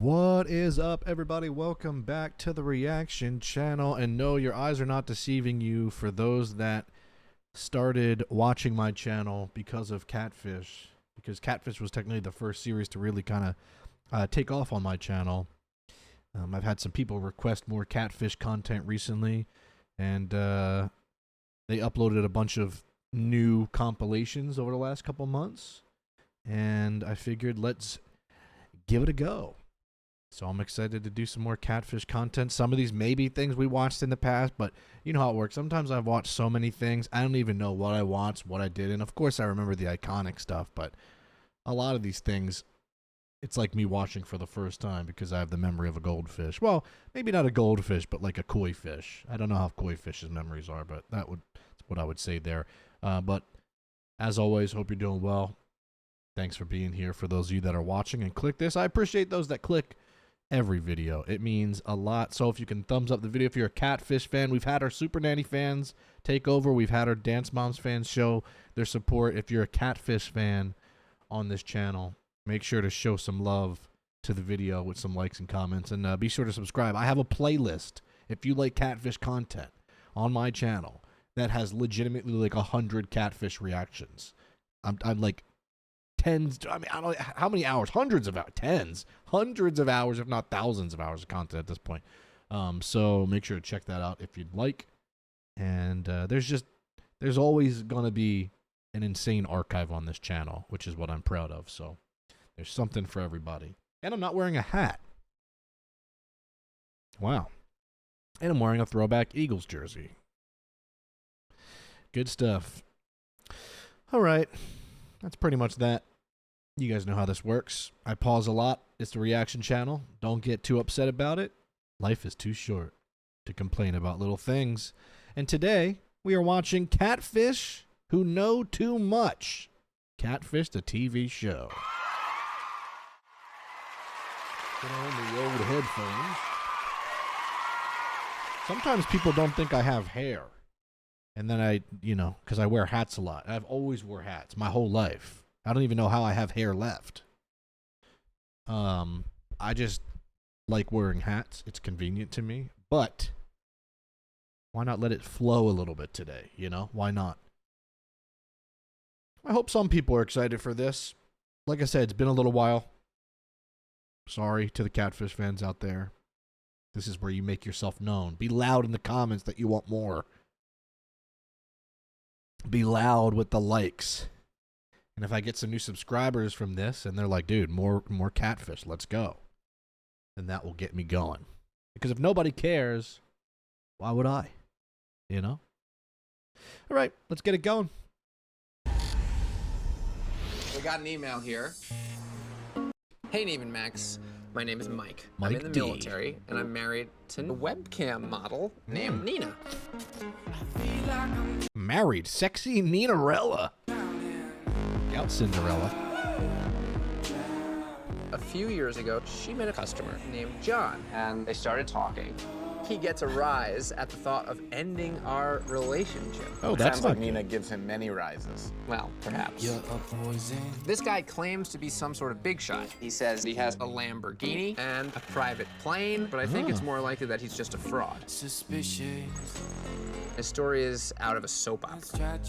What is up, everybody? Welcome back to the reaction channel. And no, your eyes are not deceiving you. For those that started watching my channel because of Catfish, because Catfish was technically the first series to really kind of take off on my channel. I've had some people request more Catfish content recently, and they uploaded a bunch of new compilations over the last couple months, and I figured let's give it a go. So I'm excited to do some more Catfish content. Some of these may be things we watched in the past, but you know how it works. Sometimes I've watched so many things, I don't even know what I watched, what I did. And of course I remember the iconic stuff, but a lot of these things, it's like me watching for the first time because I have the memory of a goldfish. Well, maybe not a goldfish, but like a koi fish. I don't know how koi fish's memories are, but that's what I would say there. But as always, hope you're doing well. Thanks for being here. For those of you that are watching and click this, I appreciate those that click every video. It means a lot. So if you can thumbs up the video if you're a Catfish fan. We've had our Super Nanny fans take over. We've had our Dance Moms fans show their support. If you're a Catfish fan on this channel, make sure to show some love to the video with some likes and comments, and be sure to subscribe. I have a playlist, if you like Catfish content, on my channel that has legitimately like 100 Catfish reactions. I'm like tens, I mean, I don't know how many hours, hundreds of hours, if not thousands of hours of content at this point. So make sure to check that out if you'd like. And there's always gonna be an insane archive on this channel, which is what I'm proud of. So there's something for everybody. And I'm not wearing a hat. Wow. And I'm wearing a throwback Eagles jersey. Good stuff. All right. That's pretty much that. You guys know how this works. I pause a lot. It's the reaction channel. Don't get too upset about it. Life is too short to complain about little things. And today, we are watching Catfish Who Know Too Much. Catfish, the TV show. Put on the old headphones. Sometimes people don't think I have hair. And then because I wear hats a lot. I've always wore hats my whole life. I don't even know how I have hair left. I just like wearing hats. It's convenient to me. But why not let it flow a little bit today? Why not? I hope some people are excited for this. Like I said, it's been a little while. Sorry to the Catfish fans out there. This is where you make yourself known. Be loud in the comments that you want more. Be loud with the likes. And if I get some new subscribers from this and they're like, dude, more Catfish, let's go, then that will get me going. Because if nobody cares, why would I? All right, let's get it going. We got an email here. Hey, Neiman Max. My name is Mike. I'm in the D. military, and I'm married to a webcam model named Nina. Married, sexy Ninarella. Out Cinderella. A few years ago, she met a customer named John, and they started talking. He gets a rise at the thought of ending our relationship. Oh, that's sounds not like good. Nina gives him many rises. Well, perhaps. This guy claims to be some sort of big shot. He says he has a Lamborghini and a private plane, but I think it's more likely that he's just a fraud. His story is out of a soap opera.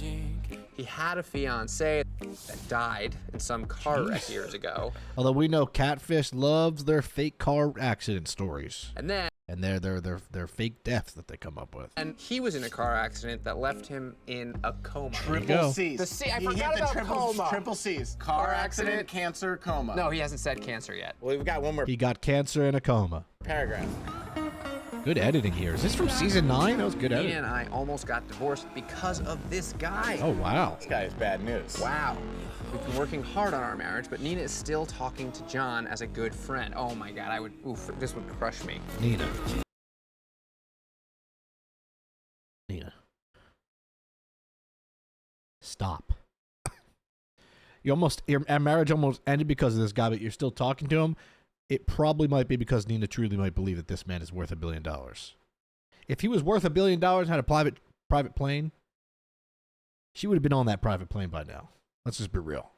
He had a fiancée that died in some car wreck years ago. Although we know Catfish loves their fake car accident stories. And then And their fake deaths that they come up with. and he was in a car accident that left him in a coma. Triple C's. The C, I He forgot hit the about coma. Triple C's. Car accident, cancer, coma. No, he hasn't said cancer yet. Well, we've got one more He got cancer and a coma. paragraph. Good editing here. Is this from season 9? That was good Nina editing. and I almost got divorced because of this guy. Oh, wow. This guy is bad news. Wow. We've been working hard on our marriage, but Nina is still talking to John as a good friend. Oh my God, this would crush me. Nina. Stop. Your marriage almost ended because of this guy, but you're still talking to him. It probably might be because Nina truly might believe that this man is worth $1 billion. If he was worth $1 billion and had a private plane, she would have been on that private plane by now. Let's just be real.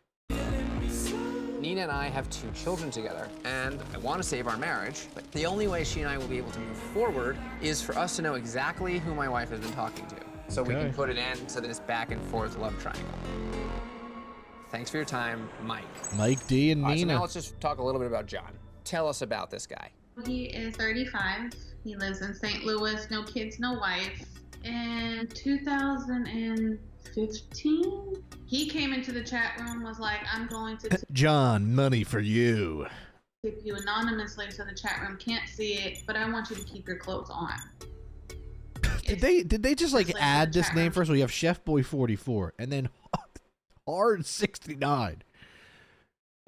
Nina and I have 2 children together, and I want to save our marriage, but the only way she and I will be able to move forward is for us to know exactly who my wife has been talking to, so we can Okay. put an end to this back and forth love triangle. Thanks for your time, Mike. Mike D and All right, so Nina. now let's just talk a little bit about John. Tell us about this guy. He is 35. He lives in St. Louis, no kids, no wife. In 2015, he came into the chat room, was like, I'm going to John, money for you. tip you anonymously so the chat room can't see it, but I want you to keep your clothes on. Did they just like It's like add the this chat name room. first? We have Chef Boy 44 and then Hard 69.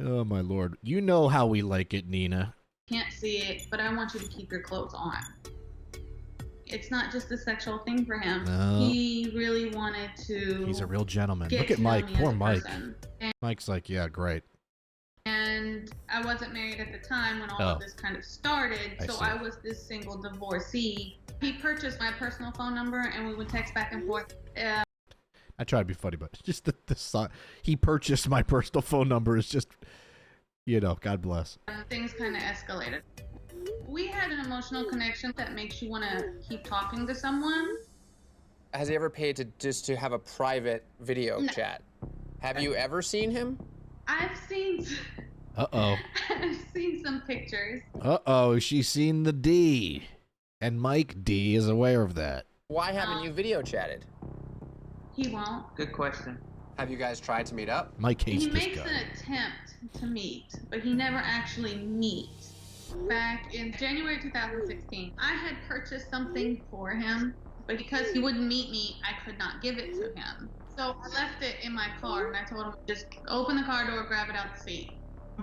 Oh my lord. You know how we like it, Nina. Can't see it, but I want you to keep your clothes on. It's not just a sexual thing for him. No. He really wanted to. He's a real gentleman. get Look at to know Mike. me as Poor a Mike. person. Mike's like, yeah, great. And I wasn't married at the time when all Oh. of this kind of started, I so see. I was this single divorcee. He purchased my personal phone number, and we would text back and forth. I try to be funny, but just the song. He purchased my personal phone number is just, you know, God bless. Things kind of escalated. We had an emotional connection that makes you want to keep talking to someone. Has he ever paid to have a private video No. chat? Have you ever seen him? I've seen Uh-oh. I've seen some pictures. Uh-oh, she's seen the D. And Mike D is aware of that. Why haven't you video chatted? He won't. Good question. Have you guys tried to meet up? Mike hates He this makes guy. an attempt to meet, but he never actually meets. Back in January 2016, I had purchased something for him, but because he wouldn't meet me, I could not give it to him. So I left it in my car, and I told him, just open the car door, grab it out the seat.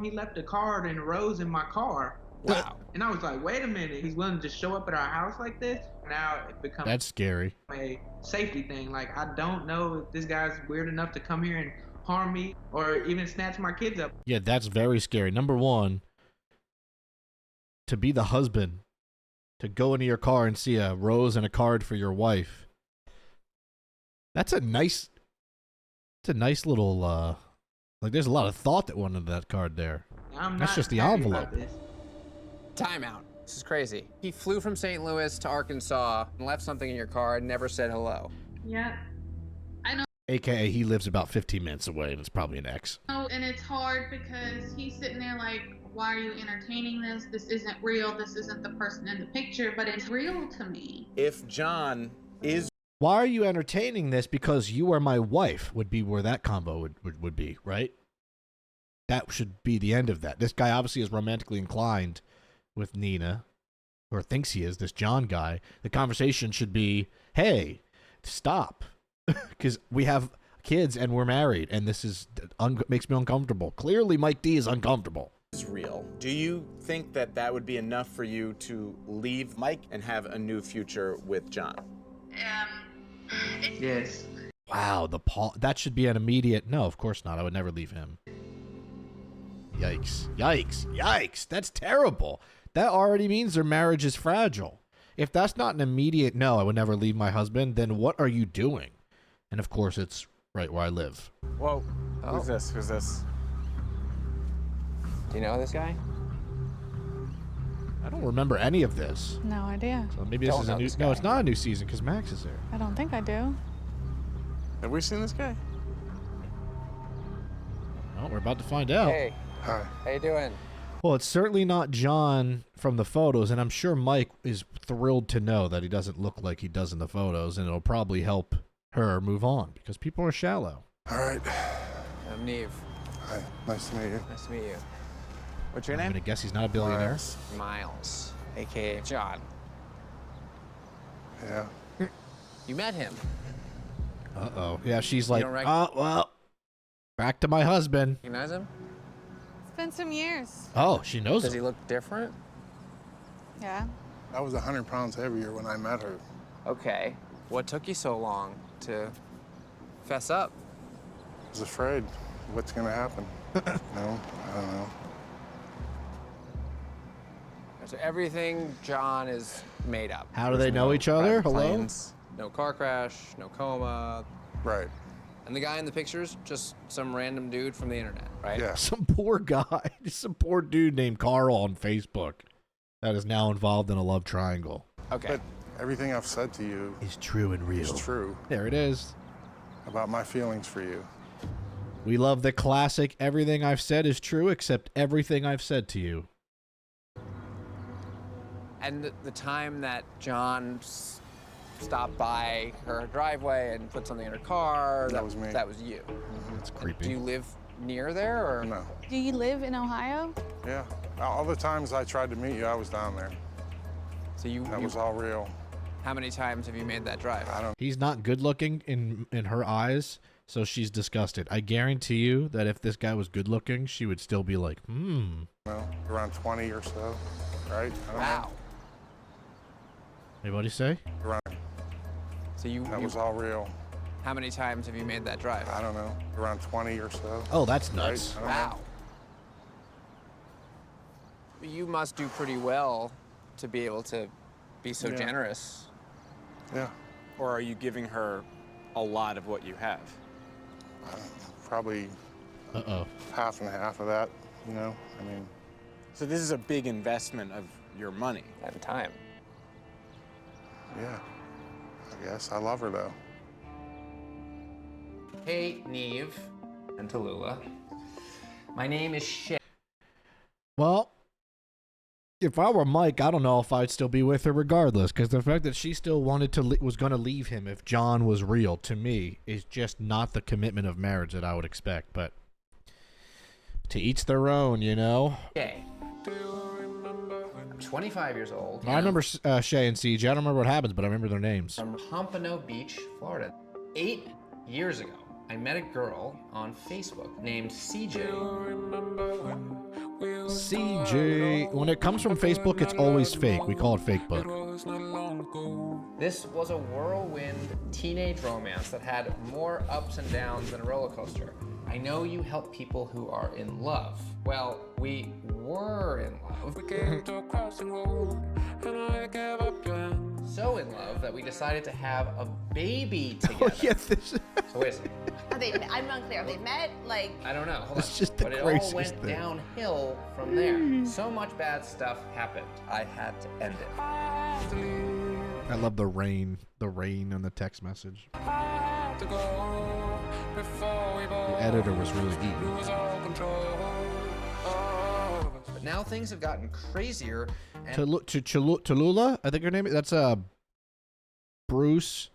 He left a card and a rose in my car. Wow. And I was like, wait a minute, he's willing to just show up at our house like this? Now it becomes That's scary. a safety thing. Like, I don't know if this guy's weird enough to come here and harm me or even snatch my kids up. Yeah, that's very scary. Number one, to be the husband, to go into your car and see a rose and a card for your wife. That's a nice little, like there's a lot of thought that went into that card there. I'm That's not just the happy envelope. about this. Timeout. This is crazy. He flew from St. Louis to Arkansas and left something in your car and never said hello. Yep. AKA he lives about 15 minutes away and it's probably an ex. Oh, and it's hard because he's sitting there like, why are you entertaining this? This isn't real. This isn't the person in the picture, but it's real to me. If John is Why are you entertaining this? Because you are my wife would be where that combo would be, right? That should be the end of that. This guy obviously is romantically inclined with Nina, or thinks he is, this John guy. The conversation should be, hey, stop. Because we have kids and we're married, and this is makes me uncomfortable. Clearly, Mike D is uncomfortable. real, do you think that that would be enough for you to leave Mike and have a new future with John? Yes. Wow, that should be an immediate, no, of course not. I would never leave him. Yikes. Yikes. Yikes. That's terrible. That already means their marriage is fragile. If that's not an immediate, no, I would never leave my husband, then what are you doing? And of course, it's right where I live. Whoa, Oh. who's this? Who's this? Do you know this guy? I don't remember any of this. No idea. So maybe this Don't is a know new, this no, guy. it's not a new season because Max is there. I don't think I do. Have we seen this guy? Well, we're about to find out. Hey, Hi. how you doing? Well, it's certainly not John from the photos, and I'm sure Mike is thrilled to know that he doesn't look like he does in the photos, and it'll probably help her move on because people are shallow. All right. I'm Neve. Hi. Nice to meet you. Nice to meet you. What's your I'm name? gonna guess he's not a billionaire. Miles. Miles, aka John. Yeah. You met him. Uh-oh. Yeah, she's like, don't oh, well, back to my husband. Recognize him? It's been some years. Oh, she knows Does him. he look different? Yeah. I was 100 pounds heavier when I met her. Okay. What took you so long to fess up? I was afraid. What's going to happen? No, I don't know. So everything John is made up. How do they know each other? Private Hello? planes. No car crash, no coma. Right. And the guy in the picture's just some random dude from the internet, right? Yeah. Some poor guy, some poor dude named Carl on Facebook that is now involved in a love triangle. Okay. But everything I've said to you Is true and real. is true There it is. about my feelings for you. We love the classic, everything I've said is true except everything I've said to you. And the time that John stopped by her driveway and put something in her car, That was me. That was you. That's creepy. Do you live near there, or? No. Do you live in Ohio? Yeah. All the times I tried to meet you, I was down there. So That was all real. how many times have you made that drive? I don't. He's not good looking in her eyes, so she's disgusted. I guarantee you that if this guy was good looking, she would still be like, know, around 20 or so, right? I don't Wow. Hey, what'd he say? know. Around, So that was all real. how many times have you made that drive? I don't know, around 20 or so. Oh, that's Right? nuts. I don't know. Wow. You must do pretty well to be able to be so Yeah. generous. Yeah. Or are you giving her a lot of what you have? I don't know, probably Uh-oh. half and half of that, you know? I mean, So this is a big investment of your money. And time. yeah. I guess I love her, though. Hey, Neve and Tallulah. My name is Shay. Well, if I were Mike, I don't know if I'd still be with her regardless, because the fact that she still wanted to was going to leave him if John was real, to me, is just not the commitment of marriage that I would expect. But to each their own, you know? Shay. I'm 25 years old. I remember Shay and CJ. I don't remember what happens, but I remember their names. From Pompano Beach, Florida. 8 years ago, I met a girl on Facebook named CJ. CJ. When it comes from Facebook, it's always fake. We call it fake book. This was a whirlwind teenage romance that had more ups and downs than a roller coaster. I know you help people who are in love. Well, we were in love. So in love that we decided to have a baby together. Oh, yeah, this. So wait a second. I'm unclear. Have they met? Like, I don't know. Hold It's on. just the but it all craziest went thing. downhill from there. So much bad stuff happened. I had to end it. I love the rain on the text message. The editor was really eating. But now things have gotten crazier. And Tallulah, I think her name is. That's Bruce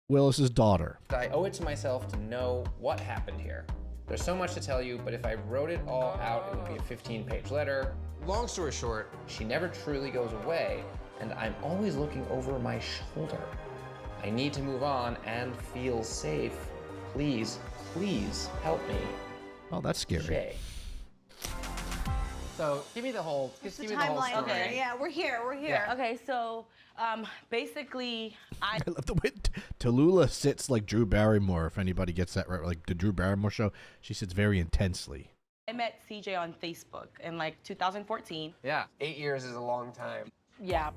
Willis's daughter. I owe it to myself to know what happened here. There's so much to tell you, but if I wrote it all out, it would be a 15-page letter. Long story short, she never truly goes away, and I'm always looking over my shoulder. I need to move on and feel safe. Please, please help me. Oh, that's scary. Shay. So give me the whole. what's Just the give me the whole timeline story. there? Yeah, we're here. We're here. Yeah. Okay, so basically, I I love the way Tallulah sits like Drew Barrymore. If anybody gets that right, like the Drew Barrymore show, she sits very intensely. met CJ on Facebook in like 2014. Yeah, 8 years is a long time. Yeah.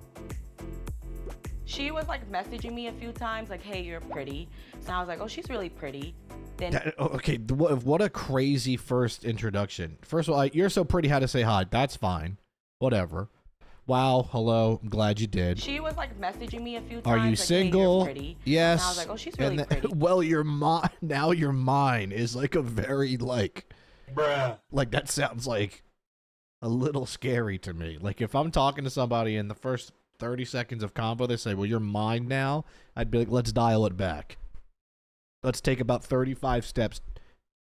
She was like messaging me a few times, like, hey, you're pretty. So I was like, oh, she's really pretty. Then Okay, what a crazy first introduction. First of all, you're so pretty, how to say hi. That's fine. Whatever. Wow, hello, I'm glad you did. she was like messaging me a few times. Are you like, single? Hey, you're pretty. Yes. And I was like, oh, she's really then, pretty. Well, you're mine. Now you're mine is like a very like, bruh. Like that sounds like a little scary to me. Like if I'm talking to somebody in the first 30 seconds of convo, they say, well, you're mine now. I'd be like, let's dial it back. Let's take about 35 steps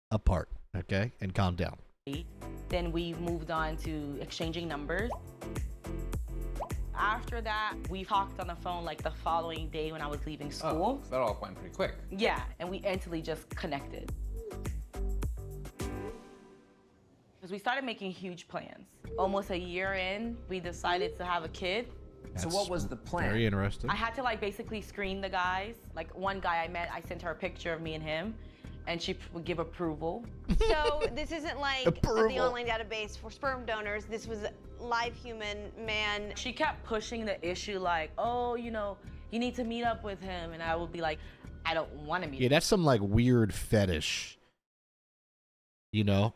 apart, okay? And calm down. Then we moved on to exchanging numbers. After that, we talked on the phone like the following day when I was leaving school. So that all went pretty quick. Yeah, and we instantly just connected. Because we started making huge plans. Almost a year in, we decided to have a kid. So what was the plan? Very interesting. I had to like basically screen the guys. Like one guy I met, I sent her a picture of me and him, and she would give approval. So this isn't like the Approval. online database for sperm donors. This was a live human man. She kept pushing the issue like, oh, you know, you need to meet up with him. And I would be like, I don't want to be. Yeah, that's some like weird fetish, you know,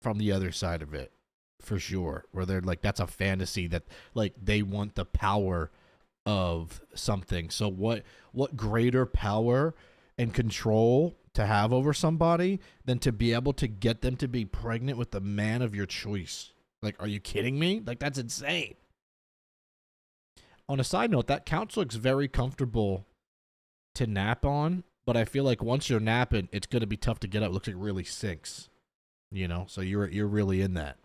from the other side of it, for sure. Where they're like, that's a fantasy that like they want the power of something. So what greater power and control to have over somebody than to be able to get them to be pregnant with the man of your choice? Like, are you kidding me? Like, that's insane. On a side note, that couch looks very comfortable to nap on, but I feel like once you're napping, it's going to be tough to get up. It looks like it really sinks, you know? So you're really in that.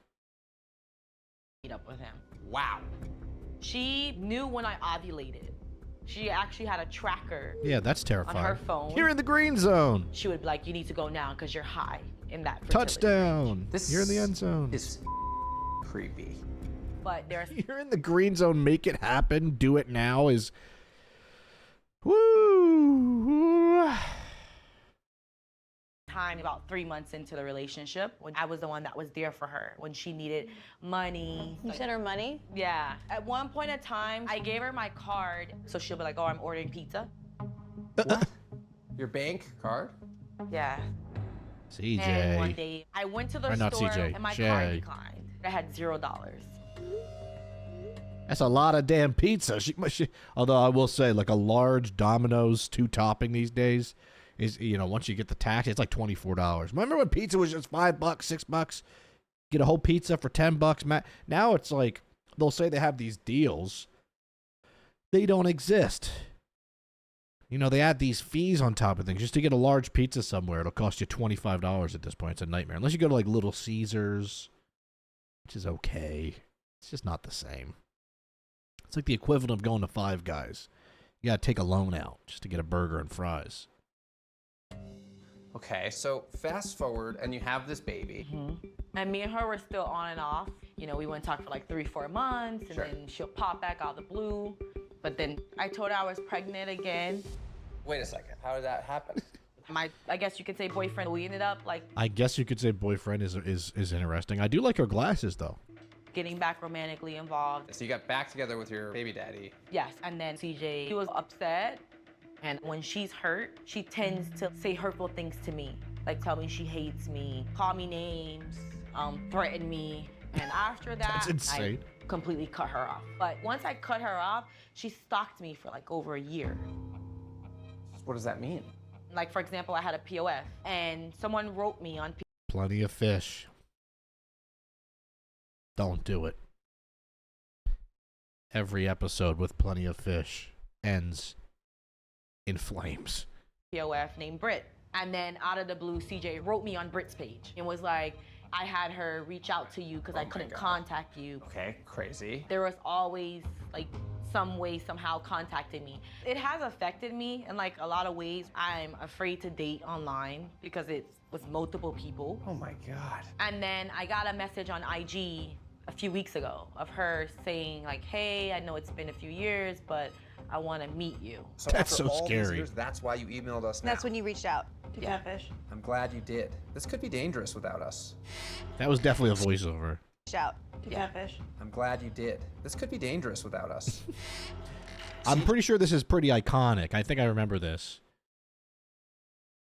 Meet up with him. Wow. She knew when I ovulated. She actually had a tracker. Yeah, that's terrifying. On her phone. You're in the green zone. She would be like, you need to go now because you're high in that fertility Touchdown. This You're in the end zone. is creepy. But there's You're in the green zone. Make it happen. Do it now is... Woo! time about 3 months into the relationship when I was the one that was there for her when she needed money. You said her money? Yeah. At one point in time, I gave her my card, so she'll be like, oh, I'm ordering pizza. What? Your bank card? Yeah. CJ. And one day, I went to the Or not store CJ, and my Shay. card declined. I had $0. That's a lot of damn pizza. Although I will say, like a large Domino's 2-topping these days is, you know, once you get the tax, it's like $24. Remember when pizza was just $5, $6? Get a whole pizza for $10. Now it's like they'll say they have these deals. They don't exist. You know, they add these fees on top of things. Just to get a large pizza somewhere, it'll cost you $25 at this point. It's a nightmare. Unless you go to like Little Caesars, which is okay. It's just not the same. It's like the equivalent of going to Five Guys. You gotta take a loan out just to get a burger and fries. Okay, so fast forward and you have this baby. And me and her were still on and off. You know, we wouldn't talk for like 3-4 months, and Sure. then she'll pop back out of the blue. But then I told her I was pregnant again. Wait a second, how did that happen? I guess you could say boyfriend, we ended up like I guess you could say boyfriend is interesting. I do like her glasses though. getting back romantically involved. So you got back together with your baby daddy. Yes, and then CJ, he was upset. And when she's hurt, she tends to say hurtful things to me. Like tell me she hates me, call me names, threaten me. And after that, That's insane. I completely cut her off. But once I cut her off, she stalked me for like over a year. What does that mean? Like for example, I had a POF and someone wrote me on Plenty of fish. Don't do it. Every episode with Plenty of Fish ends in flames. POF named Brit. And then out of the blue, CJ wrote me on Brit's page and was like, I had her reach out to you because I couldn't contact you. Okay, crazy. There was always like some way, somehow contacting me. It has affected me in like a lot of ways. I'm afraid to date online because it's with multiple people. Oh my God. And then I got a message on IG a few weeks ago of her saying like, hey, I know it's been a few years, but I want to meet you. So That's after so all scary. These years, that's why you emailed us now. That's when you reached out to Catfish. I'm glad you did. This could be dangerous without us. That was definitely a voiceover. Reached out to Catfish. I'm glad you did. This could be dangerous without us. I'm pretty sure this is pretty iconic. I think I remember this.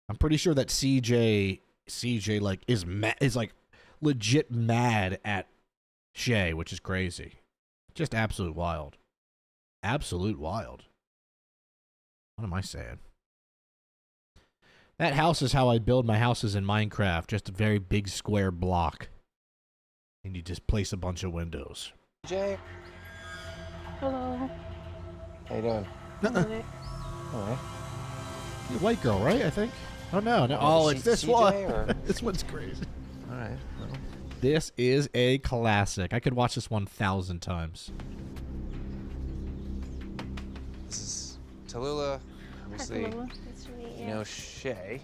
I'm pretty sure that CJ like is like legit mad at Shay, which is crazy. Just absolute wild. Absolute wild. What am I saying? That house is how I build my houses in Minecraft. Just a very big square block. And you just place a bunch of windows. Jay, Hello. how you doing? All right. You're a white girl, right? I think. Oh no, no. Oh, Oh, is it's she this CJ one. or- This one's crazy. All right. Well, This is a classic. I could watch this 1,000 times. this is Tallulah. Obviously, Hello. Nice to meet you know Shay.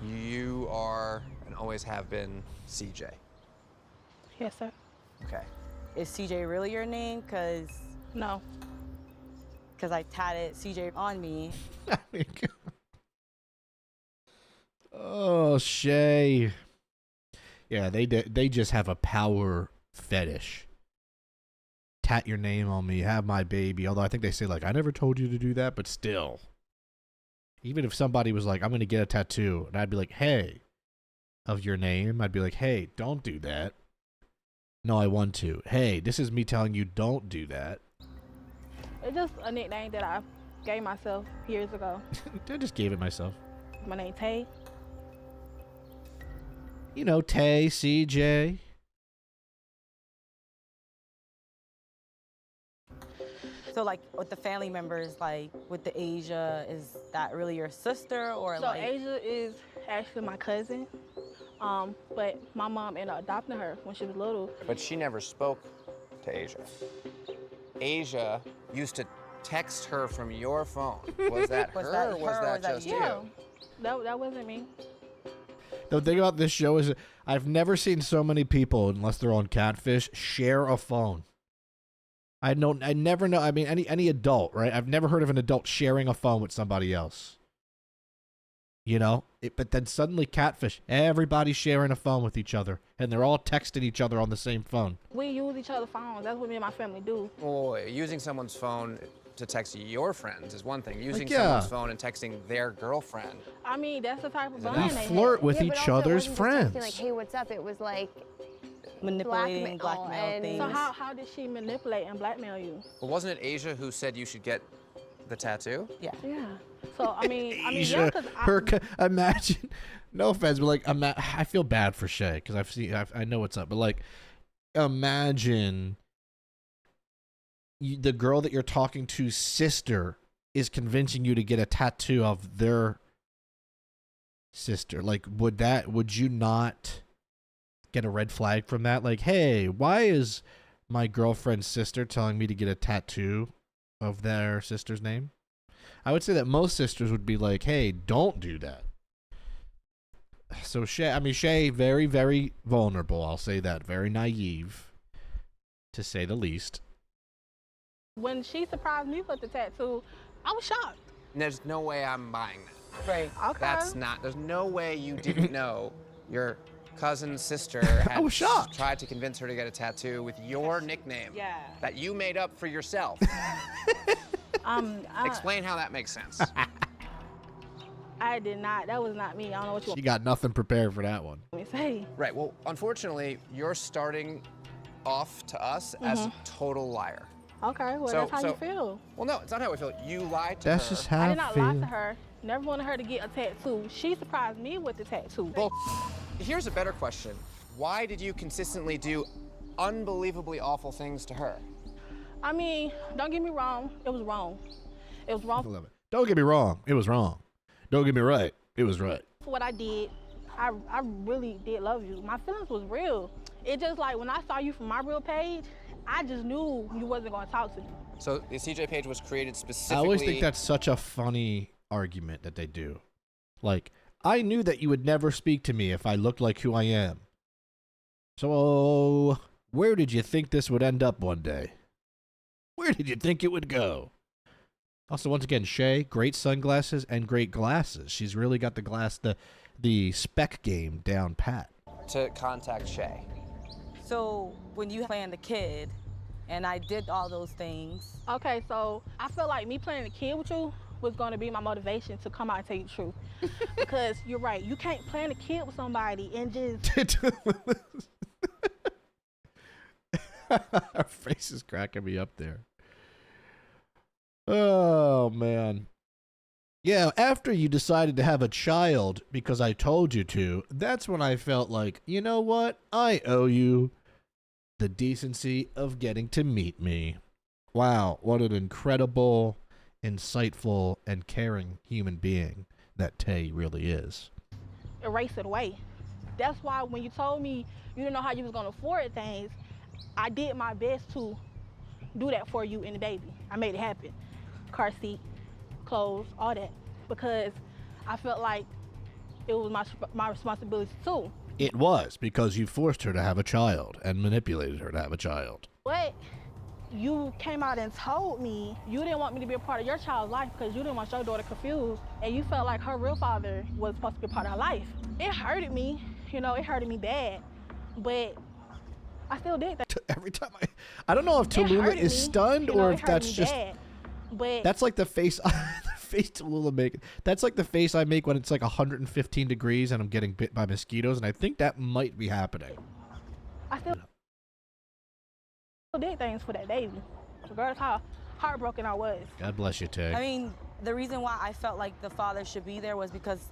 You are and always have been CJ. Yes, sir. Okay. Is CJ really your name? Cause No. I tatted CJ on me. Oh, Shay. Yeah, they just have a power fetish. tat your name on me, have my baby. Although I think they say, like, I never told you to do that, but still. Even if somebody was like, I'm going to get a tattoo, and I'd be like, hey, of your name, I'd be like, hey, don't do that. No, I want to. Hey, this is me telling you don't do that. It's just a nickname that I gave myself years ago. I just gave it myself. My name's Tay. You know, Tay, CJ. So like with the family members, like with the Asia, is that really your sister or So like? Asia is actually my cousin, but my mom ended up adopting her when she was little. But she never spoke to Asia. Asia used to text her from your phone. Was that Was her that or was her or that was that just you? you? That wasn't me. The thing about this show is I've never seen so many people, unless they're on Catfish, share a phone. I never know. I mean, any adult, right? I've never heard of an adult sharing a phone with somebody else. You know? But then suddenly Catfish, everybody's sharing a phone with each other. And they're all texting each other on the same phone. We use each other's phones. That's what me and my family do. Oh, using someone's phone to text your friends is one thing. Using yeah. someone's phone and texting their girlfriend. I mean, that's the type of Is it bond We they flirt have. with Yeah, but each also it other's wasn't just friends. texting, like, hey, what's up? It was like Manipulating, blackmail blackmail and- things. So how did she manipulate and blackmail you? Well, wasn't it Asia who said you should get the tattoo? Yeah. Yeah. So I mean, yeah, Asia, 'cause imagine, no offense, but like, I feel bad for Shay because I know what's up, but like, imagine the girl that you're talking to's sister is convincing you to get a tattoo of their sister. Like, would you not get a red flag from that? Like, hey, why is my girlfriend's sister telling me to get a tattoo of their sister's name? I would say that most sisters would be like, hey, don't do that. So Shay, very, very vulnerable. I'll say that. Very naive, to say the least. when she surprised me with the tattoo, I was shocked. There's no way I'm buying that. Right. Okay. That's not, there's no way you didn't know your cousin's sister I had was shocked. tried to convince her to get a tattoo with your nickname Yeah. that you made up for yourself. Explain how that makes sense. I did not. That was not me. I don't know what you She got nothing prepared for that one. want me to say. Right, well, unfortunately, you're starting off to us as a total liar. Okay, well, So- that's how you so- feel. Well, no, it's not how I feel. You lied to That's her. just how I I did not lie feel. to her. Never wanted her to get a tattoo. She surprised me with the tattoo. Well, here's a better question. Why did you consistently do unbelievably awful things to her? I mean, don't get me wrong. It was wrong. It was I wrong love it. Don't get me wrong. It was wrong. Don't get me right. It was right. for what I did. I really did love you. My feelings was real. It just like when I saw you from my real page, I just knew you wasn't gonna talk to me. So the CJ page was created I specifically. always think that's such a funny argument that they do. Like, I knew that you would never speak to me if I looked like who I am. So, where did you think this would end up one day? Where did you think it would go? Also, once again, Shay, great sunglasses and great glasses. She's really got the spec game down pat. to contact Shay. So when you planned the kid, and I did all those things. Okay, so I feel like me playing the kid with you was gonna be my motivation to come out and tell you the truth. Because you're right, you can't plan a kid with somebody and just Her face is cracking me up there. Oh, man. Yeah, after you decided to have a child because I told you to, that's when I felt like, you know what? I owe you the decency of getting to meet me. Wow, what an incredible, insightful, and caring human being that Tay really is. erase it away. That's why when you told me you didn't know how you was gonna afford things, I did my best to do that for you and the baby. I made it happen. Car seat, clothes, all that, because I felt like it was my responsibility too. It was because you forced her to have a child and manipulated her to have a child. But you came out and told me you didn't want me to be a part of your child's life because you didn't want your daughter confused, and you felt like her real father was supposed to be a part of her life. It hurted me, you know, it hurted me bad, but I still did that. Every time I don't know if Tallulah is stunned or if that's just. But that's like the face, the face Tallulah make. That's like the face I make when it's like 115 degrees and I'm getting bit by mosquitoes, and I think that might be happening. I still did things for that baby, regardless how heartbroken I was. God bless you, Tay. I mean, the reason why I felt like the father should be there was because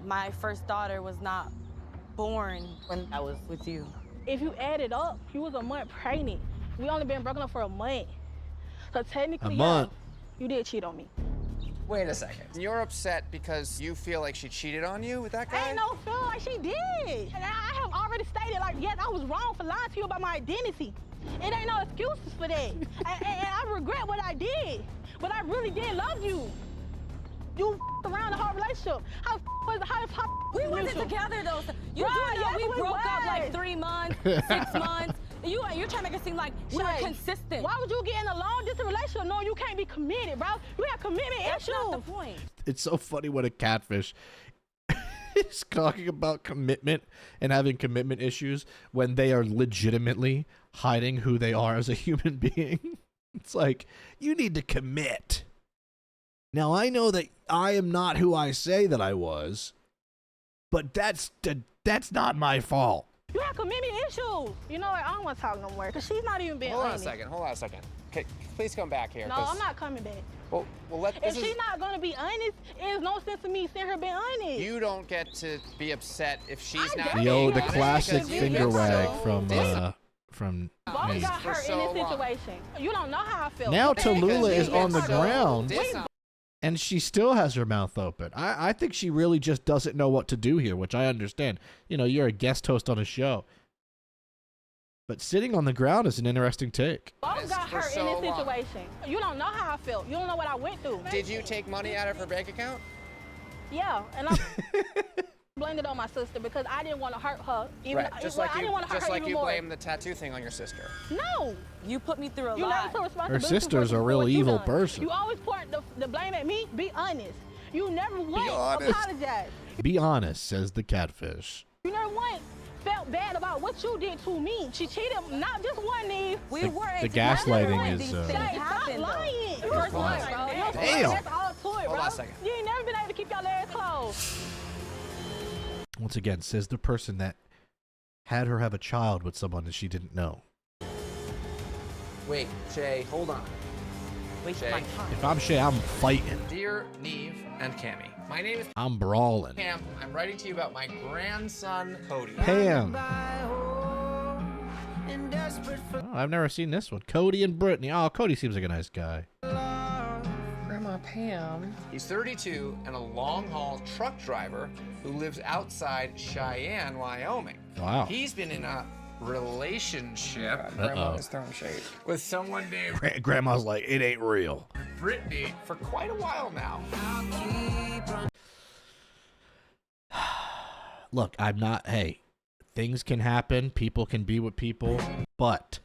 my first daughter was not born when I was with you. If you add it up, you was a month pregnant. We only been broken up for a month. So technically, yeah, you did cheat on me. Wait a second. You're upset because you feel like she cheated on you with that guy? Ain't no feel like she did. And I have already stated, like, yes, I was wrong for lying to you about my identity. It ain't no excuses for that. and I regret what I did. But I really did love you. You around the whole relationship. We wasn't together though. You do know we broke up like 3 months, 6 months. You're trying to make it seem like we were consistent. Why would you get in a long distance relationship knowing you can't be committed, bro? You have commitment issues. That's not the point. It's so funny when a catfish is talking about commitment and having commitment issues when they are legitimately hiding who they are as a human being. It's like, you need to commit. Now, I know that I am not who I say that I was, but that's not my fault. You have commitment issues. You know what? I don't want to talk no more because she's not even being honest. Hold on a second. Okay, please come back here. No, I'm not coming back. Well, if she's not going to be honest, there's no sense in me seeing her being honest. You don't get to be upset if she's not. The classic finger wag from Both got hurt in this situation. You don't know how I feel. Now Tallulah is on the ground. And she still has her mouth open. I think she really just doesn't know what to do here, which I understand. You know, you're a guest host on a show. But sitting on the ground is an interesting take. Both got hurt in this situation. You don't know how I felt. You don't know what I went through. Did you take money out of her bank account? Yeah, and I blamed it on my sister because I didn't want to hurt her. Even right. Just like you blame the tattoo thing on your sister. No. You put me through a lot. You never took responsibility. Her sister's a real evil person. You always point the blame at me. Be honest. You never once apologized. Be honest, says the catfish. You never once felt bad about what you did to me. She cheated not just one Eve. The gaslighting is. Stop lying. First one, bro. Damn. That's all to it, bro. Hold on a second. You ain't never been able to keep your legs closed. Once again, says the person that had her have a child with someone that she didn't know. Wait, Shay, hold on. Shay. If I'm Shay, I'm fighting. Dear Neve and Cammie, my name is I'm brawling. Pam. I'm writing to you about my grandson, Cody. Pam. Oh, I've never seen this one. Cody and Brittany. Oh, Cody seems like a nice guy. Grandma Pam. He's 32 and a long-haul truck driver who lives outside Cheyenne, Wyoming. Wow. He's been in a relationship Grandma is throwing shade. with someone named Grandma's like, it ain't real. Brittany for quite a while now. Look, I'm not, hey, things can happen. People can be with people, but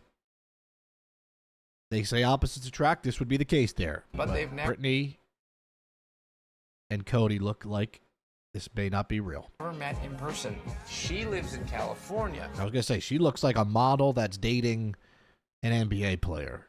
they say opposites attract. This would be the case there. But they've never Brittany and Cody look like this may not be real. met in person. She lives in California. I was going to say, she looks like a model that's dating an NBA player.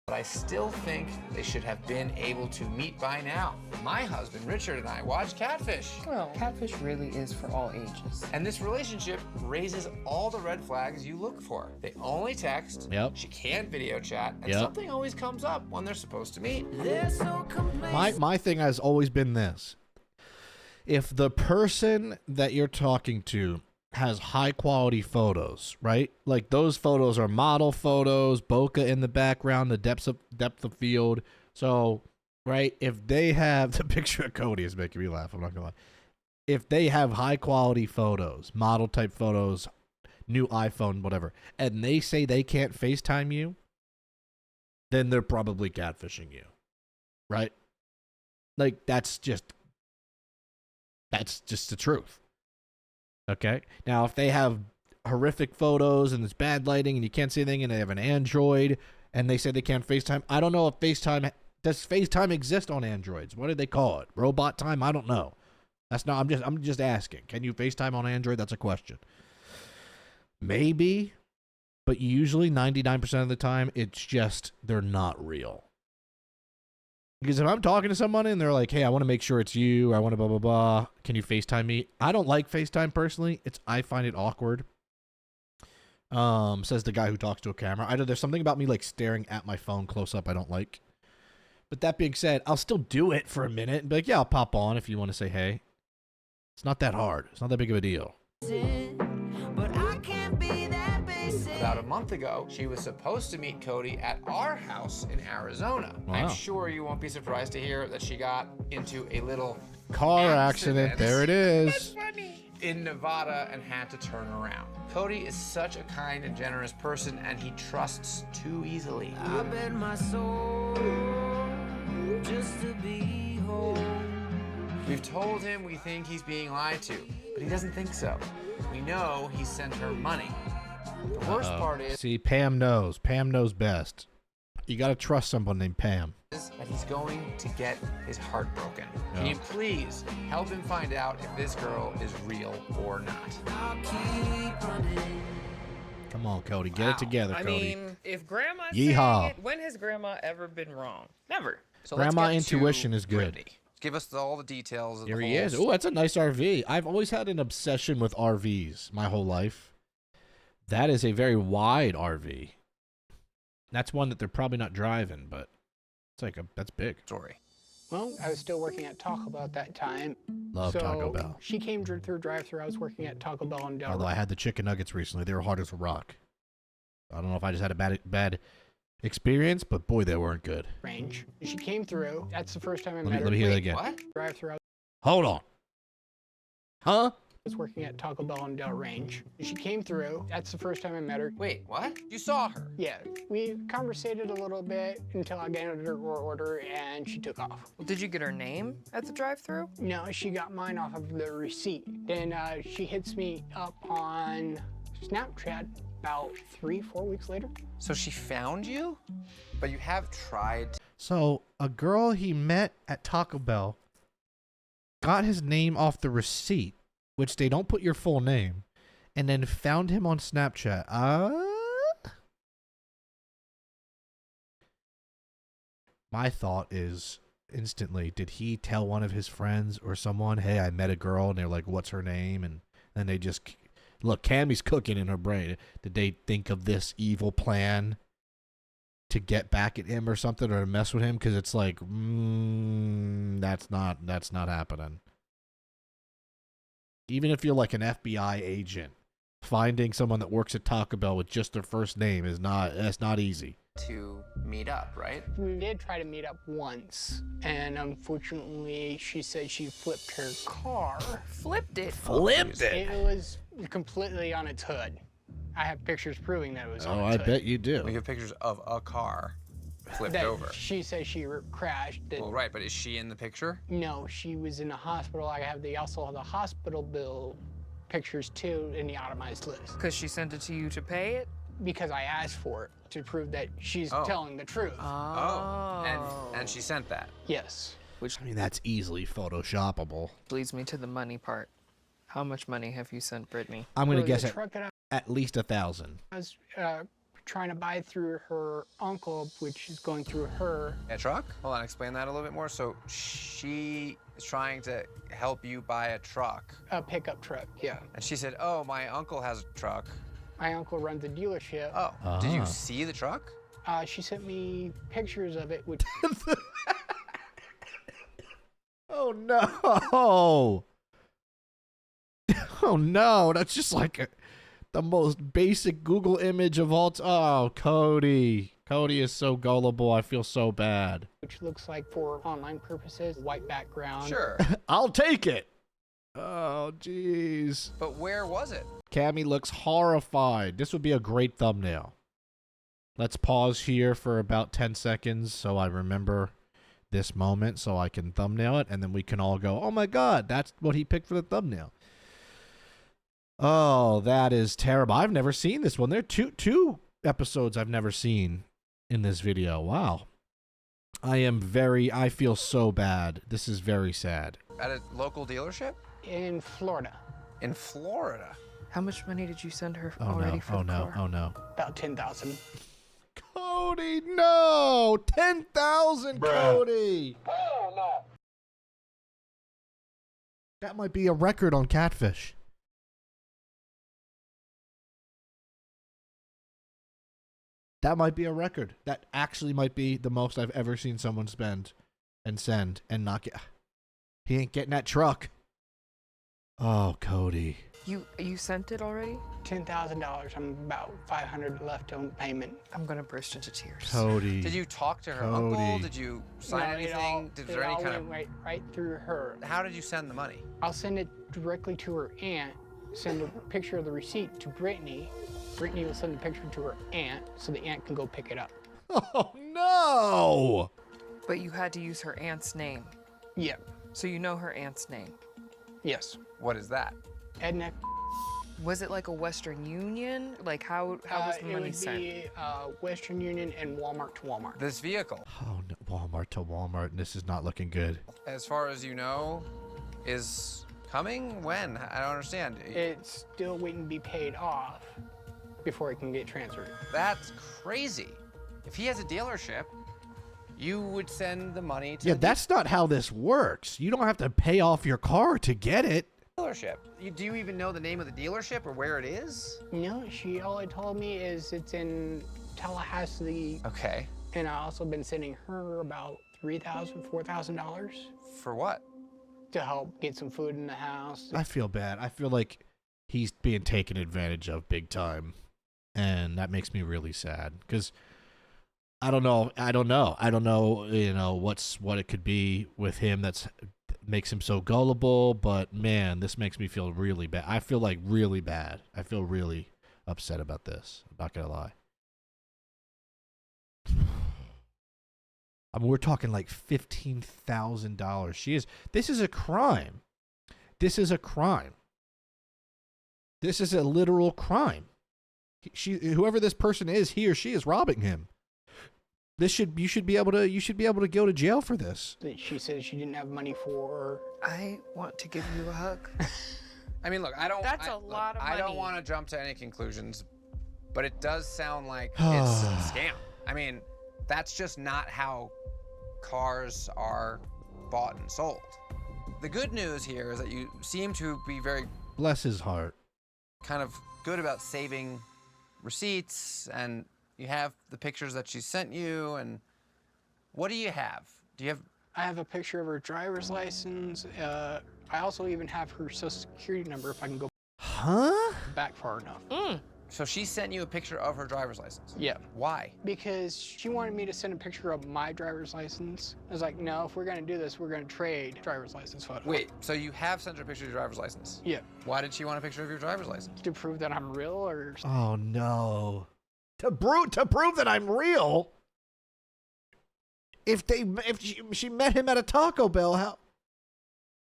But I still think they should have been able to meet by now. My husband, Richard, and I watch Catfish. Well, Catfish really is for all ages. And this relationship raises all the red flags you look for. They only text. Yep. She can't video chat. And Yep. something always comes up when they're supposed to meet. My thing has always been this. If the person that you're talking to has high quality photos, right? Like those photos are model photos, bokeh in the background, the depth of field. So, right, if they have the picture of Cody is making me laugh, I'm not gonna lie. If they have high quality photos, model type photos, new iPhone, whatever, and they say they can't FaceTime you, then they're probably catfishing you. Right? Like that's just the truth. Okay. Now, if they have horrific photos and it's bad lighting and you can't see anything and they have an Android and they say they can't FaceTime, I don't know if does FaceTime exist on Androids? What do they call it? Robot time? I don't know. I'm just asking. Can you FaceTime on Android? That's a question. Maybe, but usually 99% of the time, it's just they're not real. Because if I'm talking to someone and they're like, hey, I want to make sure it's you, I want to blah, blah, blah, can you FaceTime me? I don't like FaceTime personally. I find it awkward. Says the guy who talks to a camera. Either there's something about me like staring at my phone close up I don't like. But that being said, I'll still do it for a minute and be like, yeah, I'll pop on if you want to say hey. It's not that hard. It's not that big of a deal. About a month ago, she was supposed to meet Cody at our house in Arizona. Wow. I'm sure you won't be surprised to hear that she got into a little Car accident. There it is. in Nevada and had to turn around. Cody is such a kind and generous person, and he trusts too easily. I bet my soul just to be home. We've told him we think he's being lied to, but he doesn't think so. We know he sent her money. The worst part is... See, Pam knows. Pam knows best. You gotta trust someone named Pam. ...that he's going to get his heart broken. Yeah. Can you please help him find out if this girl is real or not? Come on, Cody. Get it together, Cody. I mean, if Grandma's Yeehaw. saying it, when has Grandma ever been wrong? Never. So Grandma let's get intuition to is good. Brittany. Give us all the details of Here the he whole is. Oh, that's a nice RV. I've always had an obsession with RVs my whole life. That is a very wide RV. That's one that they're probably not driving, but it's like that's big. Story. Well, I was still working at Taco Bell at that time. Love so Taco Bell. She came through drive-thru. I was working at Taco Bell in Delray. Although I had the chicken nuggets recently. They were hard as a rock. I don't know if I just had a bad experience, but boy, they weren't good. Range. She came through. That's the first time I met her. Let me hear that again. What? Drive-thru. Hold on. Huh? I was working at Taco Bell in Del Range. She came through. That's the first time I met her. Wait, what? You saw her? Yeah, we conversated a little bit until I got her order and she took off. Well, did you get her name at the drive-thru? No, she got mine off of the receipt. Then she hits me up on Snapchat about 3-4 weeks later. So she found you? But you have tried. So a girl he met at Taco Bell got his name off the receipt, which they don't put your full name, and then found him on Snapchat. My thought is instantly, did he tell one of his friends or someone, hey, I met a girl, and they're like, what's her name? And then they just, look, Cammy's cooking in her brain. Did they think of this evil plan to get back at him or something, or to mess with him? Because it's like, that's not happening. Even if you're like an FBI agent, finding someone that works at Taco Bell with just their first name that's not easy. To meet up, right? We did try to meet up once, and unfortunately, she said she flipped her car. Flipped it. Flipped it? It was completely on its hood. I have pictures proving that it was on its I hood. bet you do. We have pictures of a car flipped that over. She says she crashed. Well, right, but is she in the picture? No, she was in the hospital. They also have the hospital bill pictures too in the itemized list. Because she sent it to you to pay it? Because I asked for it to prove that she's telling the truth. And she sent that? Yes. Which, I mean, that's easily photoshoppable. leads me to the money part. How much money have you sent Brittany? I'm going to For guess the truck that at least 1,000. I was trying to buy through her uncle, which is going through her. A truck? Hold on, explain that a little bit more. So she is trying to help you buy a truck. A pickup truck, yeah. And she said, oh, my uncle has a truck. My uncle runs a dealership. Oh, did you see the truck? She sent me pictures of it, which... Oh, no. Oh, no. That's just like the most basic Google image of all time. Oh, Cody. Cody is so gullible. I feel so bad. which looks like for online purposes, white background. Sure. I'll take it. Oh, jeez. But where was it? Cammy looks horrified. This would be a great thumbnail. Let's pause here for about 10 seconds so I remember this moment so I can thumbnail it, and then we can all go, oh my god, that's what he picked for the thumbnail. Oh, that is terrible. I've never seen this one. There are two episodes I've never seen in this video. Wow. I feel so bad. This is very sad. At a local dealership? In Florida. In Florida? How much money did you send her Oh already no! for Oh the no! car? Oh no! About 10,000. Cody, no! 10,000, Cody. Oh no. That might be a record on Catfish. That might be a record. That actually might be the most I've ever seen someone spend and send and not get. He ain't getting that truck. Oh, Cody. You sent it already? $10,000. I'm about 500 left on payment. I'm gonna burst into tears. Cody. Did you talk to her Cody. uncle? Did you sign No, anything? It Is there any all kind went of... right through her. How did you send the money? I'll send it directly to her aunt. Send a picture of the receipt to Brittany. Brittany will send the picture to her aunt so the aunt can go pick it up. Oh no! But you had to use her aunt's name. Yeah. So you know her aunt's name. Yes. What is that? Edna. Was it like a Western Union? Like how was the money sent? It would be Western Union and Walmart to Walmart. This vehicle, Oh no! Walmart to Walmart. This is not looking good. as far as you know, is coming? When? I don't understand. It's still waiting to be paid off before it can get transferred. That's crazy. If he has a dealership, you would send the money to Yeah, the that's not how this works. You don't have to pay off your car to get it. dealership. Do you even know the name of the dealership or where it is? No, she only told me is it's in Tallahassee. Okay. And I also been sending her about $3,000, $4,000 For what? to help get some food in the house. I feel bad. I feel like he's being taken advantage of big time. And that makes me really sad. Because I don't know, what it could be with him that's makes him so gullible, but man, this makes me feel really bad. I feel like really bad. I feel really upset about this. I'm not gonna lie. I mean, we're talking like $15,000. This is a crime. This is a crime. This is a literal crime. Whoever this person is, he or she is robbing him. You should be able to go to jail for this. She said she didn't have money for. I want to give you a hug. I mean, look, That's a lot of money. I don't want to jump to any conclusions, but it does sound like it's a scam. I mean, that's just not how cars are bought and sold. The good news here is that you seem to be very, Bless his heart. kind of good about saving receipts, and you have the pictures that she sent you, and what do you have? Do you have... I have a picture of her driver's license. I also even have her social security number if I can go back far enough. So she sent you a picture of her driver's license? Yeah. Why? Because she wanted me to send a picture of my driver's license. I was like, no, if we're gonna do this, we're gonna trade driver's license photo. Wait, so you have sent her a picture of your driver's license? Yeah. Why did she want a picture of your driver's license? To prove that I'm real or... Oh no. To prove that I'm real. If she met him at a Taco Bell, how?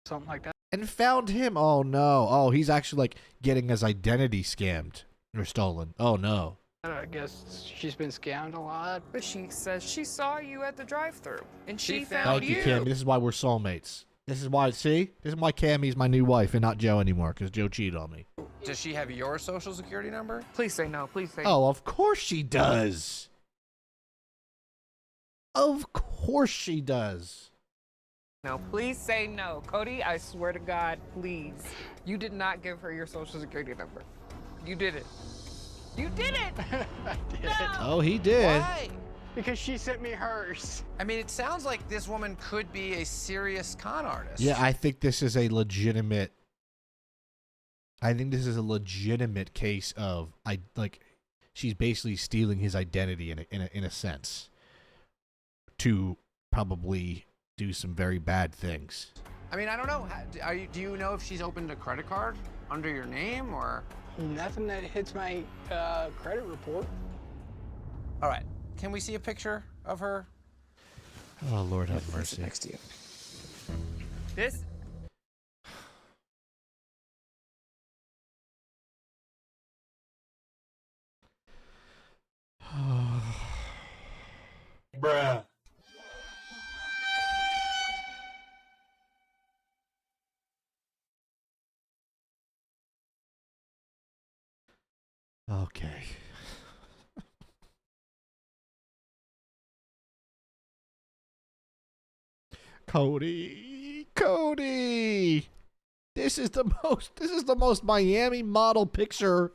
Something like that. And found him. Oh no. Oh, he's actually like getting his identity scammed or stolen. Oh no. I guess she's been scammed a lot. But she says she saw you at the drive-thru and she found Thank you, Cammy. This is why we're soulmates. This is why Cammy's my new wife and not Joe anymore, because Joe cheated on me. Does she have your social security number? Please say no. Please say Oh, of course she does. Of course she does. no. Please say no. Cody, I swear to God, please. You did not give her your social security number. You did it. You did it! I did. Oh, he did. Why? Because she sent me hers. I mean, it sounds like this woman could be a serious con artist. Yeah, I think this is a legitimate case of she's basically stealing his identity in a sense to probably do some very bad things. I mean, I don't know. Do you know if she's opened a credit card under your name or? Nothing that hits my credit report. All right. Can we see a picture of her? Oh, Lord have mercy. Next to you. This Bruh. Okay. Cody. This is the most Miami model picture,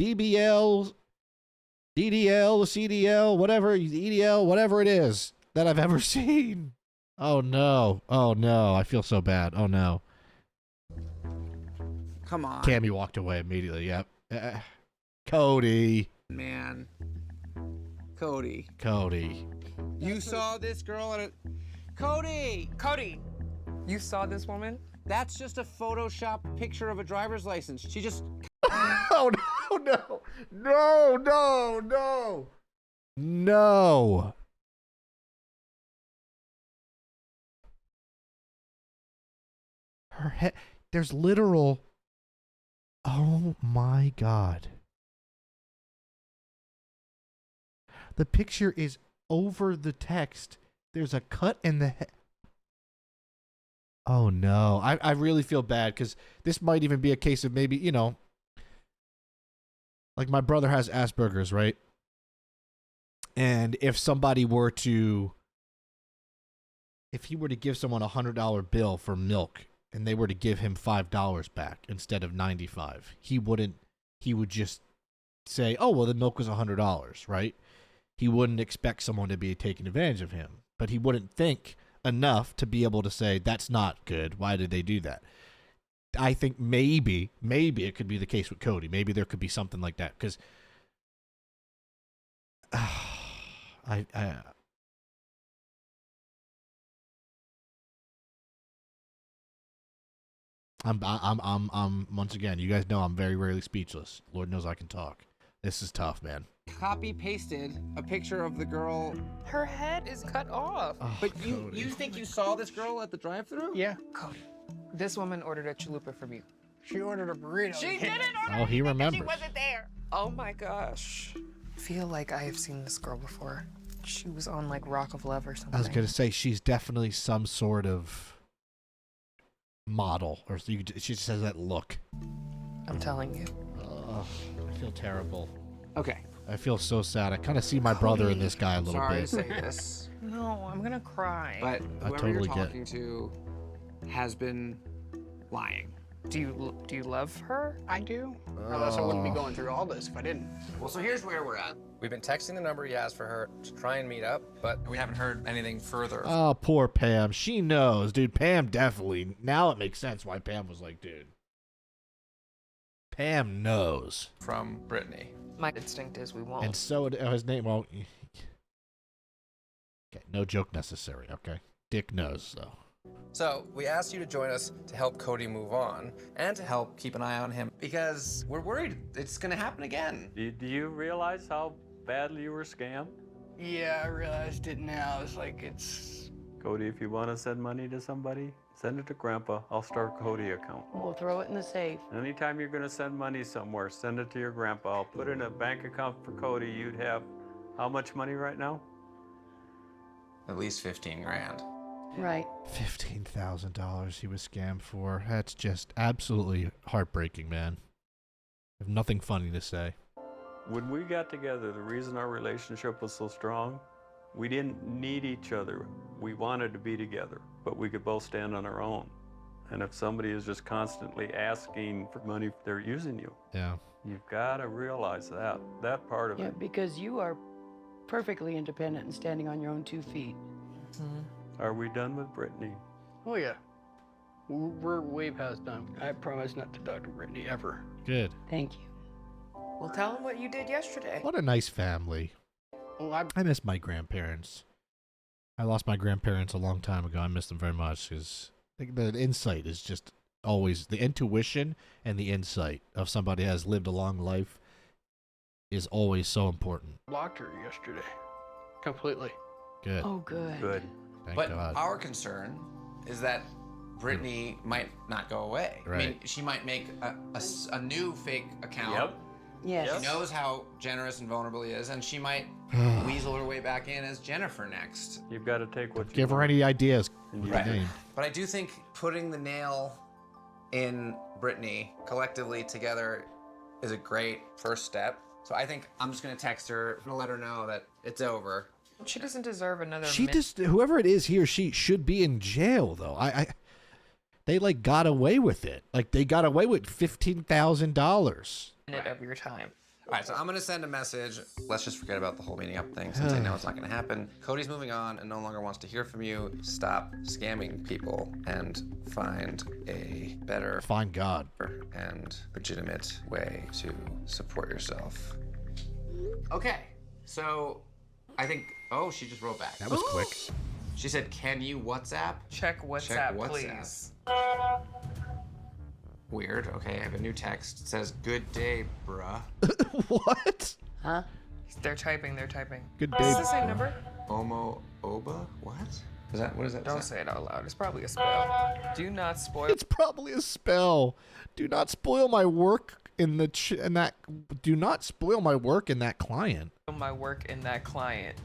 BBL, DDL, CDL, whatever, EDL, whatever it is that I've ever seen. Oh no. Oh no. I feel so bad. Oh no. Come on. Cammy walked away immediately. Yep. Cody. Man. Cody. You saw this girl at a... Cody! Cody, you saw this woman? That's just a Photoshop picture of a driver's license. She just... Oh no. No. Her head, there's literal... Oh my God. The picture is over the text. There's a cut in the head. Oh no. I really feel bad because this might even be a case of maybe, you know, like my brother has Asperger's, right? And if he were to give someone $100 bill for milk and they were to give him $5 back instead of $95, he would just say, oh, well, the milk was $100, right? He wouldn't expect someone to be taking advantage of him, but he wouldn't think enough to be able to say, that's not good. Why did they do that? I think maybe it could be the case with Cody. Maybe there could be something like that because I'm once again, you guys know I'm very rarely speechless. Lord knows I can talk. This is tough, man. Copy pasted a picture of the girl. Her head is cut off. Oh, But you think you saw this girl at the drive-thru? Yeah. Cody, this woman ordered a chalupa from you. She ordered a burrito. She didn't order Oh, he anything 'cause remembers. She wasn't there. Oh my gosh. I feel like I have seen this girl before. She was on like Rock of Love or something. I was gonna say she's definitely some sort of model, or she just has that look. I'm telling you. I feel terrible. Okay. I feel so sad. I kind of see my brother in this guy a little Sorry to bit. say this, No, I'm gonna cry. but I whoever totally you're get talking to has been lying. Do you love her? I do. Or else I wouldn't be going through all this if I didn't. Well, so here's where we're at. We've been texting the number he has for her to try and meet up, but we haven't heard anything further. Oh, poor Pam. She knows, dude. Pam definitely. Now it makes sense why Pam was like, dude. Pam knows. From Brittany. My instinct is we won't. And so his name. Well, okay, no joke necessary. Okay, Dick knows though. So we asked you to join us to help Cody move on and to help keep an eye on him because we're worried it's going to happen again. Do you realize how badly you were scammed? Yeah, I realized it now. It's like it's... Cody, if you want to send money to somebody, send it to Grandpa. I'll start a Cody account. We'll throw it in the safe. Anytime you're going to send money somewhere, send it to your grandpa. I'll put in a bank account for Cody. You'd have how much money right now? At least 15 grand. Right. $15,000 he was scammed for. That's just absolutely heartbreaking, man. I have nothing funny to say. When we got together, the reason our relationship was so strong, we didn't need each other. We wanted to be together, but we could both stand on our own. And if somebody is just constantly asking for money, they're using you. Yeah. You've got to realize that part of Yeah, it. because you are perfectly independent and standing on your own 2 feet. Mm-hmm. Are we done with Brittany? Oh, yeah. We're way past done. I promise not to talk to Brittany ever. Good. Thank you. Well, tell him what you did yesterday. What a nice family. Well, I miss my grandparents. I lost my grandparents a long time ago. I miss them very much because the insight is just always, the intuition and the insight of somebody who has lived a long life is always so important. Blocked her yesterday. Completely. Good. Oh, good. Good. Thank But God. our concern is that Brittany might not go away. Right. I mean, she might make a new fake account. Yep. Yes. She knows how generous and vulnerable he is, and she might weasel her way back in as Jennifer next. You've got to take what you Give her want. any ideas. And Your Right. name. But I do think putting the nail in Brittany collectively together is a great first step. So I think I'm just gonna text her. I'm gonna let her know that it's over. She doesn't deserve another. Whoever it is, he or she should be in jail though. They like got away with it. Like they got away with $15,000. minute of your time. All right, so I'm gonna send a message. Let's just forget about the whole meeting up thing since I know it's not gonna happen. Cody's moving on and no longer wants to hear from you. Stop scamming people and find a better, find God, and legitimate way to support yourself. Okay, so I think, oh, she just wrote back. That was quick. She said, can you WhatsApp? Check WhatsApp, please. Weird. Okay, I have a new text. It says, good day, bruh. What? Huh? They're typing. Good Is day. this the same number? Omo Oba? What? What is that? Don't say it out loud. It's probably a spell. Do not spoil. It's probably a spell. Do not spoil my work in the do not spoil my work in that client. My work in that client.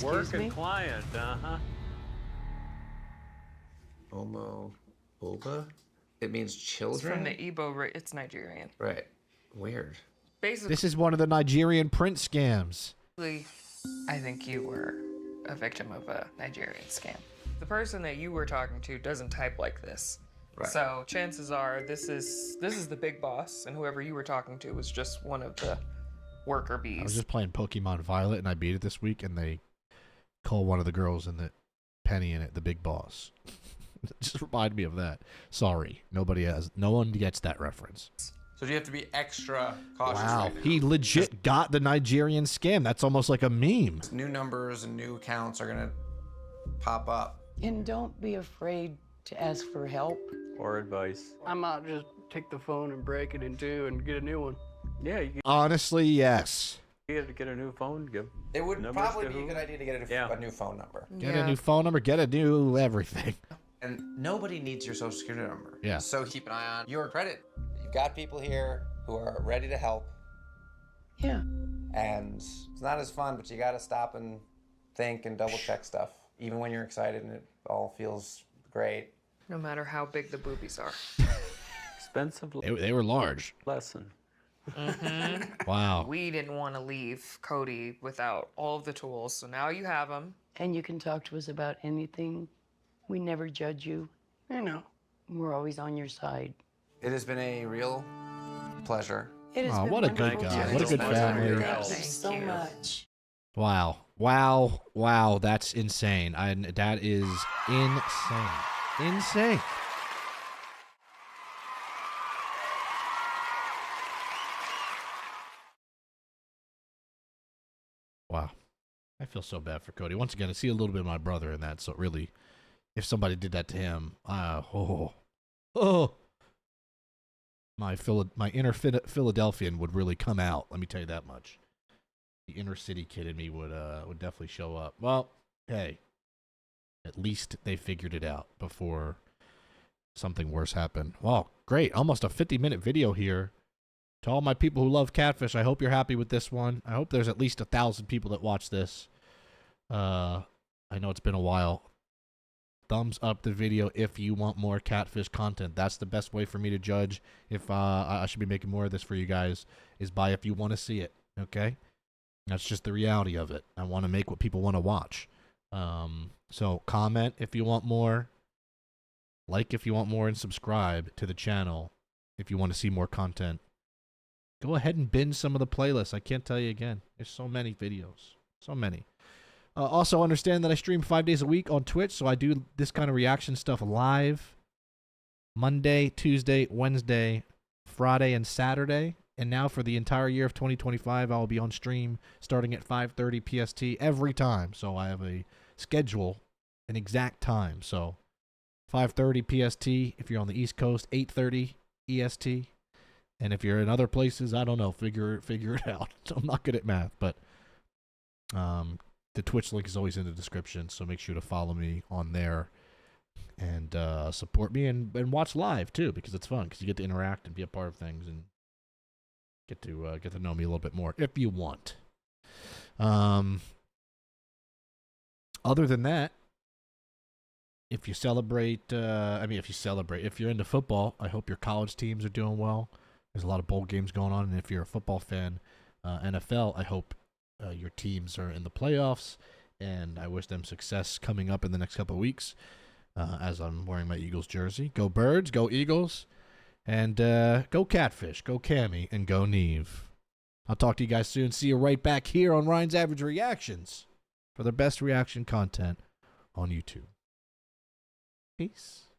Work and client, Omo Oba? It means It's children? from the Igbo. It's Nigerian. Right. Weird. Basically, This is one of the Nigerian print scams. I think you were a victim of a Nigerian scam. The person that you were talking to doesn't type like this. Right. So chances are this is the big boss, and whoever you were talking to was just one of the worker bees. I was just playing Pokemon Violet and I beat it this week, and they call one of the girls in the Penny in it the big boss. It just reminded me of that. Sorry, no one gets that reference. So do you have to be extra cautious Wow, right now? he legit got the Nigerian scam. That's almost like a meme. New numbers and new accounts are gonna pop up. And don't be afraid to ask for help. Or advice. I might just take the phone and break it in two and get a new one. Yeah, Honestly, yes. you have to get a new phone. Give It would numbers probably to be a who? good idea to get a new phone number. Get a new phone number, get a new everything. And nobody needs your social security number. Yeah. So keep an eye on your credit. You've got people here who are ready to help. Yeah. And it's not as fun, but you gotta stop and think and double check stuff. Even when you're excited and it all feels great. No matter how big the boobies are. Expensive. They were large. Lesson. Wow. We didn't want to leave Cody without all of the tools, so now you have them. And you can talk to us about anything. We never judge you. You know. We're always on your side. It has been a real pleasure. It has Oh, been what a good wonderful guy. to What a good meet you. family. Thank you so much. Wow. That's insane. That is insane. Wow. I feel so bad for Cody. Once again, I see a little bit of my brother in that, so really, if somebody did that to him, my inner Philadelphian would really come out. Let me tell you that much. The inner city kid in me would definitely show up. Well, hey, at least they figured it out before something worse happened. Wow, great. Almost a 50-minute video here. To all my people who love Catfish, I hope you're happy with this one. I hope there's at least 1,000 people that watch this. I know it's been a while. Thumbs up the video if you want more Catfish content. That's the best way for me to judge if I should be making more of this for you guys, is by if you want to see it, okay? That's just the reality of it. I want to make what people want to watch. So comment if you want more, like if you want more, and subscribe to the channel if you want to see more content. Go ahead and binge some of the playlists. I can't tell you again. There's so many videos. So many. Also understand that I stream 5 days a week on Twitch, so I do this kind of reaction stuff live Monday, Tuesday, Wednesday, Friday, and Saturday. And now for the entire year of 2025, I will be on stream starting at 5:30 PST every time. So I have a schedule, an exact time. So 5:30 PST if you're on the East Coast, 8:30 EST. And if you're in other places, I don't know, figure it out. I'm not good at math, but the Twitch link is always in the description, so make sure to follow me on there and support me and watch live too, because it's fun, because you get to interact and be a part of things and get to know me a little bit more if you want. Other than that, if you celebrate, if you're into football, I hope your college teams are doing well. There's a lot of bowl games going on, and if you're a football fan, NFL, I hope your teams are in the playoffs, and I wish them success coming up in the next couple of weeks as I'm wearing my Eagles jersey. Go Birds, go Eagles, and go Catfish, go Cammy, and go Neve. I'll talk to you guys soon. See you right back here on Ryan's Average Reactions for the best reaction content on YouTube. Peace.